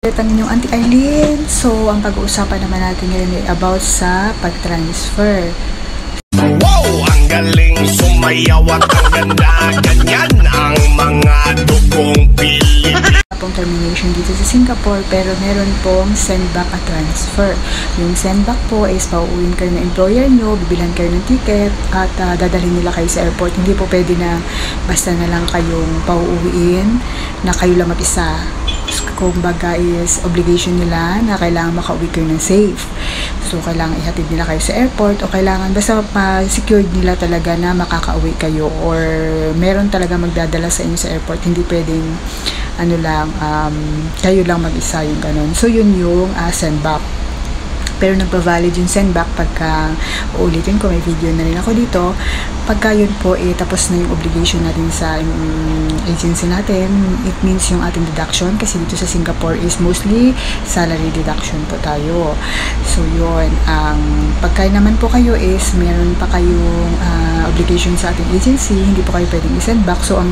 Ang inyong Auntie Arlene. So, ang pag-uusapan naman natin ngayon ay about sa pag-transfer. Wow! Ang galing sumayaw at ang ganda. Ganyan ang mga dugong Pilipino. Termination dito sa Singapore, pero meron pong send back at transfer. Yung send back po is pauuwin kayo ng employer nyo, bibilan kayo ng ticket at dadalhin nila kayo sa airport. Hindi po pwede na basta na lang kayong pauuwiin na kayo lang mag-isa. Kung baga is obligation nila na kailangan makauwi kayo ng safe. So, kailangan ihatid nila kayo sa airport o kailangan basta ma-secured nila talaga na makakauwi kayo or meron talaga magdadala sa inyo sa airport. Hindi pwedeng ano lang, kayo lang mag-isa yung ganun. So, yun yung send back. Pero nagpa-valid yung send back pagka uulitin ko, may video na rin ako dito. Pagka yun po, tapos na yung obligation natin sa agency natin, it means yung ating deduction, kasi dito sa Singapore is mostly salary deduction po tayo. So yun, pagka naman po kayo is meron pa kayong obligation sa ating agency, hindi po kayo pwedeng i-send back. So ang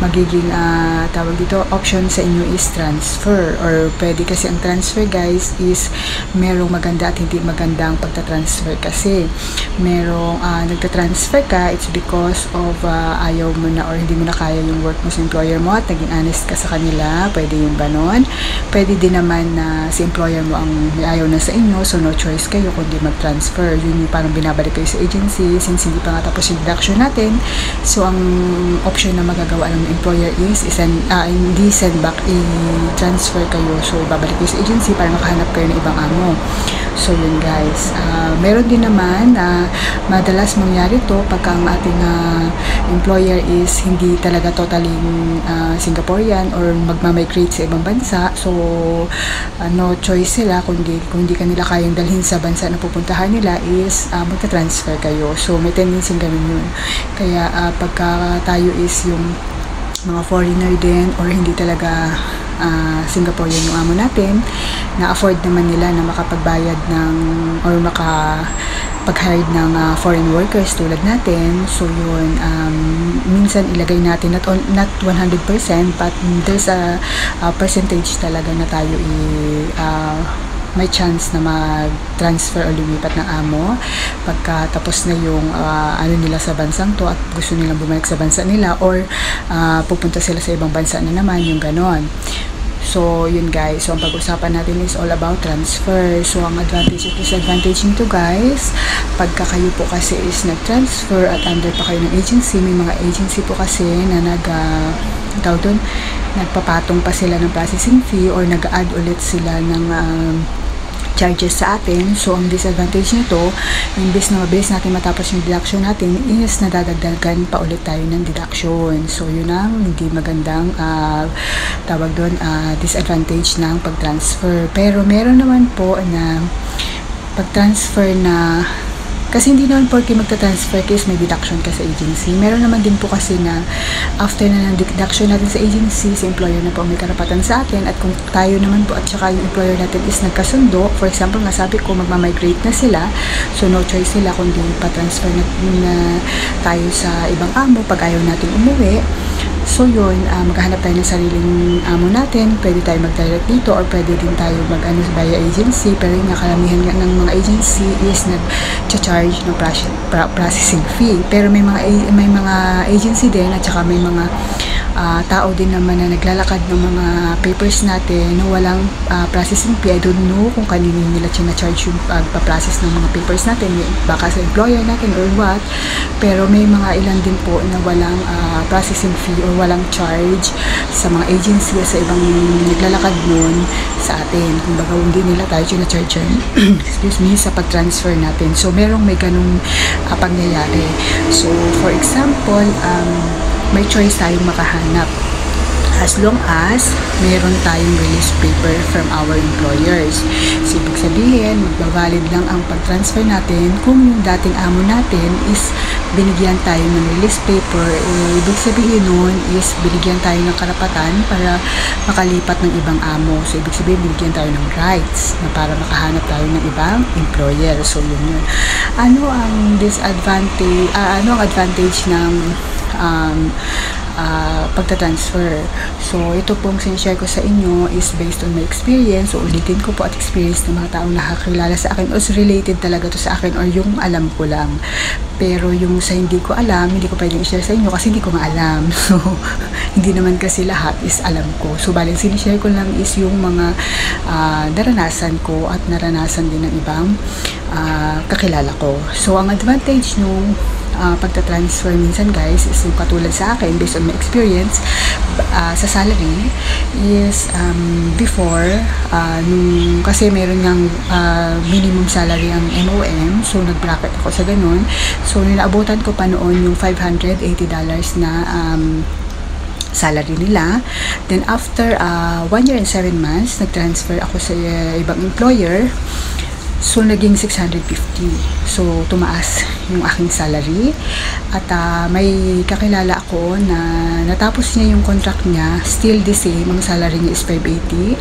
magiging tawag dito, option sa inyo is transfer, or pwede kasi ang transfer guys is merong maganda at hindi magandang pagta-transfer. Kasi merong nagta-transfer ka, it's because of ayaw mo na or hindi mo na kaya yung work mo sa employer mo at naging honest ka sa kanila, pwede yung ganon. Pwede din naman na si employer mo ang may ayaw na sa inyo, so no choice kayo kundi mag-transfer. Yun yung parang binabalik kayo sa agency since hindi pa nga tapos yung deduction natin. So ang option na magagawa ng employer is hindi send back, i-transfer kayo. So babalik kayo sa agency para makahanap kayo ng ibang amo. So yun guys, meron din naman na madalas mangyari to pagka ang ating employer is hindi talaga totally Singaporean or magmamigrate sa ibang bansa. So no choice sila kung hindi kanila kayang dalhin sa bansa na pupuntahan nila is magta-transfer kayo. So may tendency ganun yun. Kaya pagka tayo is yung mga foreigner din or hindi talaga Singaporean yung amo natin, na-afford naman nila na makapagbayad ng or makapag-hire ng foreign workers tulad natin. So yun, minsan ilagay natin not 100% but there's a percentage talaga na tayo may chance na mag-transfer o lumipat ng amo pagka tapos na yung nila sa bansang to at gusto nilang bumalik sa bansa nila or pupunta sila sa ibang bansa na naman, yung ganon. So yun guys, so ang pag-usapan natin is all about transfer. So ang advantage at disadvantage nito guys, pagka kayo po kasi is nag-transfer at under pa kayo ng agency, may mga agency po kasi na nagpapatong pa sila ng processing fee or nag-add ulit sila ng charges sa atin. So ang disadvantage nito, imbes na mabilis natin matapos yung deduction natin is nadadagdagan pa ulit tayo ng deduction. So yun ang hindi magandang tawag doon, disadvantage ng pag-transfer. Pero meron naman po na pag-transfer na kasi hindi naman porke magta-transfer case may deduction ka sa agency. Meron naman din po kasi na after na ng deduction natin sa agency, si employer na po may karapatan sa atin, at kung tayo naman po at saka yung employer natin is nagkasundo, for example, nasabi ko magmamigrate na sila, so no choice sila kundi pa-transfer na tayo sa ibang amo pag ayaw natin umuwi. So yun, maghahanap tayo ng sariling amo natin. Pwede tayo mag-direct dito or pwede din tayo mag-ano via agency. Pero yung karamihan ng mga agency is nag-charge ng processing fee. Pero may mga agency din at saka may mga tao din naman na naglalakad ng mga papers natin na walang processing fee. I don't know kung kanino nila charge yung pagpa-process ng mga papers natin, baka sa employer natin or what. Pero may mga ilan din po na walang processing fee or walang charge sa mga agency sa ibang naglalakad nun sa atin. Kung baga hindi nila tayo charge excuse me, sa pag-transfer natin. So merong may ganung pangyayari. So for example, may choice tayong makahanap as long as meron tayong release paper from our employers. So ibig sabihin, magbabalid lang ang pag-transfer natin kung yung dating amo natin is binigyan tayo ng release paper. Ibig sabihin nun is binigyan tayo ng karapatan para makalipat ng ibang amo. So ibig sabihin, binigyan tayo ng rights na para makahanap tayo ng ibang employer. So yun. Ano ang disadvantage, ano ang advantage ng pagta-transfer. So, ito pong sinishare ko sa inyo is based on my experience. So, ulitin ko po at experience ng mga taong nakakilala sa akin o related talaga to sa akin or yung alam ko lang. Pero yung sa hindi ko alam, hindi ko pwedeng i-share sa inyo kasi hindi ko nga alam. So, hindi naman kasi lahat is alam ko. So, baling sinishare ko lang is yung mga naranasan ko at naranasan din ng ibang kakilala ko. So, ang advantage nung pagta-transfer minsan guys is yung katulad sa akin based on my experience sa salary is before kasi meron ng minimum salary ang MOM, so nag-bracket ako sa ganun. So nilaabutan ko pa noon yung $580 na salary nila. Then after 1 year and 7 months nag-transfer ako sa ibang employer. So, naging 650. So, tumaas yung aking salary. At may kakilala ako na natapos niya yung contract niya. Still the same. Ang salary niya is 580.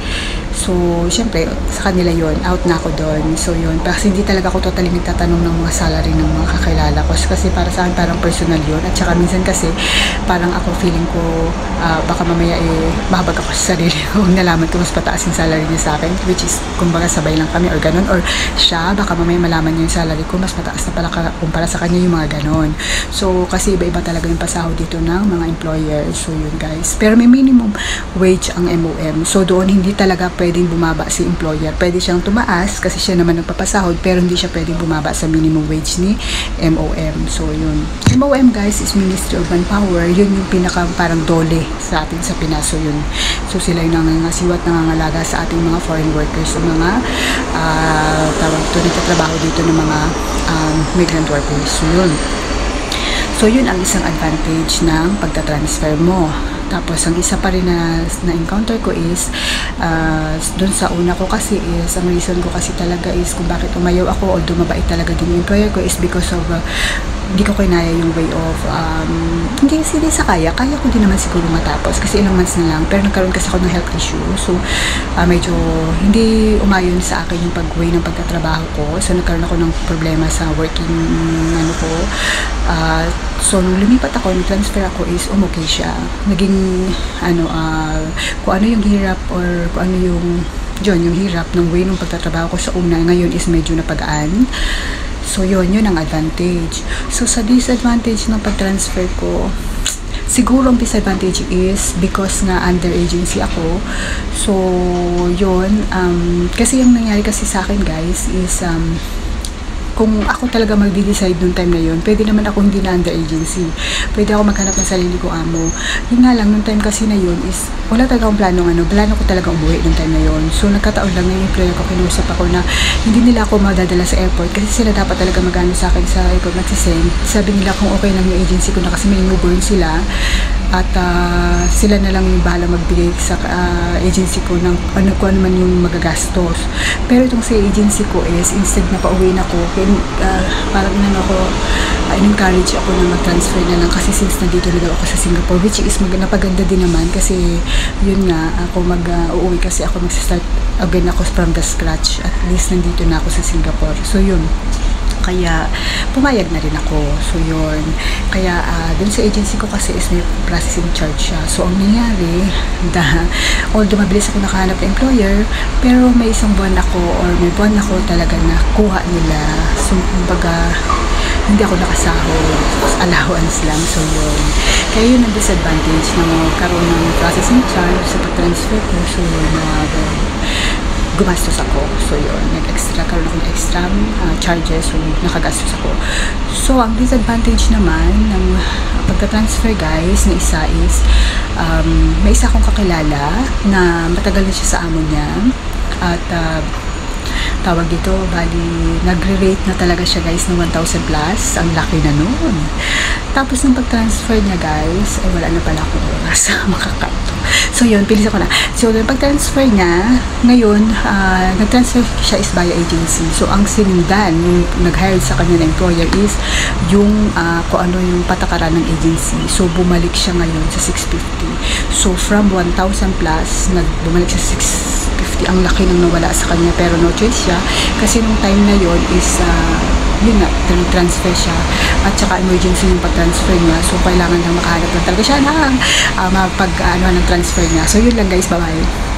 So, syempre, sa kanila yon, out na ako doon. So, yun. Kasi hindi talaga ako totally nagtatanong ng mga salary ng mga kakilala ko. Kasi para sa akin, parang personal yun. At saka minsan kasi, parang ako feeling ko, baka mamaya mahabag ako sa sarili ko. Nalaman ko mas pataas yung salary niya sa akin. Which is, kumbaga sabay lang kami or ganun. Or siya, baka mamaya malaman niya yung salary ko, mas mataas na pala kumpara sa kanya yung mga ganon. So, kasi iba-iba talaga yung pasahod dito ng mga employer. So, yun guys. Pero may minimum wage ang MOM. So, doon hindi talaga pwedeng bumaba si employer. Pwede siyang tumaas kasi siya naman nagpapasahod, pero hindi siya pwedeng bumaba sa minimum wage ni MOM. So, yun. MOM guys is Ministry of Manpower. Yun yung pinaka parang dole sa atin sa Pinas. So, yun. So, sila yung nangangasiwat, nangangalaga sa ating mga foreign workers, sa mga tawag ito, nagtatrabaho dito ng mga migrant workers. So, yun. So, yun ang isang advantage ng pagta-transfer mo. Tapos, ang isa pa rin na encounter ko is, dun sa una ko kasi is, ang reason ko kasi talaga is kung bakit umayaw ako, although mabait talaga din yung employer ko is because of, hindi ko kinaya yung way of, hindi sa kaya ko din naman siguro matapos kasi ilang months na lang, pero nagkaroon kasi ako ng health issue. So, medyo hindi umayon sa akin yung pag-way ng pagtatrabaho ko. So, nagkaroon ako ng problema sa working, ko. So, nung lumipat ako, nag-transfer ako is okay siya. Naging, kung ano yung hirap or kung ano yung hirap ng way ng pagtatrabaho ko sa una, ngayon is medyo napagaan. So, yun ang advantage. So, sa disadvantage ng pag-transfer ko, siguro ang disadvantage is because nga under agency ako. So, yun. Kasi yung nangyari kasi sa akin guys is, kung ako talaga magde-decide nung time na yun, pwede naman ako hindi na under agency. Pwede ako maghanap ng sarili ko amo. Yun nga lang, nung time kasi na yun is, wala talaga akong plano ko talaga umuwi nung time na yun. So, nagkataon lang na yung employer ko, kinusap ako na hindi nila ako madadala sa airport kasi sila dapat talaga magano sa akin sa airport magsisend. Sabi nila kung okay lang yung agency ko na kasi may newborn sila at sila na lang yung bahala magbigay sa agency ko ng kung ano man yung magagastos. Pero itong sa agency ko is, instead na pauwiin ako, parang in-encourage ako na mag-transfer na lang kasi since nandito na daw ako sa Singapore, which is napaganda din naman kasi yun nga, ako uuwi kasi ako mag-start again ako from the scratch. At least nandito na ako sa Singapore. So yun. Kaya, pumayag na rin ako. So, yun. Kaya, dun sa agency ko kasi is may processing charge siya. So, ang nangyari, although mabilis ako nakahanap ng employer, pero may isang buwan ako or may buwan ako talaga na kuha nila. So, kumbaga, hindi ako nakasahod. Allowance lang. So, yun. Kaya yun ang disadvantage na magkaroon ng processing charge sa pag-transfer ko. So, yun, gumastos ako. So, yun. Karoon ako ng extra charges. So, nakagastos ako. So, ang disadvantage naman ng pagka-transfer, guys, na isa is, may isa akong kakilala na matagal na siya sa amo niya. At, tawag dito, bali, nagre-rate na talaga siya, guys, ng 1,000 plus. Ang laki na noon. Tapos, nung pag-transfer niya, guys, ay wala na pala akong oras makakanto. So, yun, pilis ako na. So, nung pag-transfer niya, ngayon, nag-transfer siya is via agency. So, ang sinundan, yung nag-hire sa kanya na employer is yung kung ano yung patakaran ng agency. So, bumalik siya ngayon sa 650. So, from 1,000 plus, bumalik siya sa 650. Ang laki nang nawala sa kanya, pero no choice siya. Kasi nung time na yon is yun nga, transfer siya. At saka emergency yung pag-transfer niya. So, kailangan lang makahanap lang talaga siya ng ng transfer niya. So, yun lang guys. Bye-bye.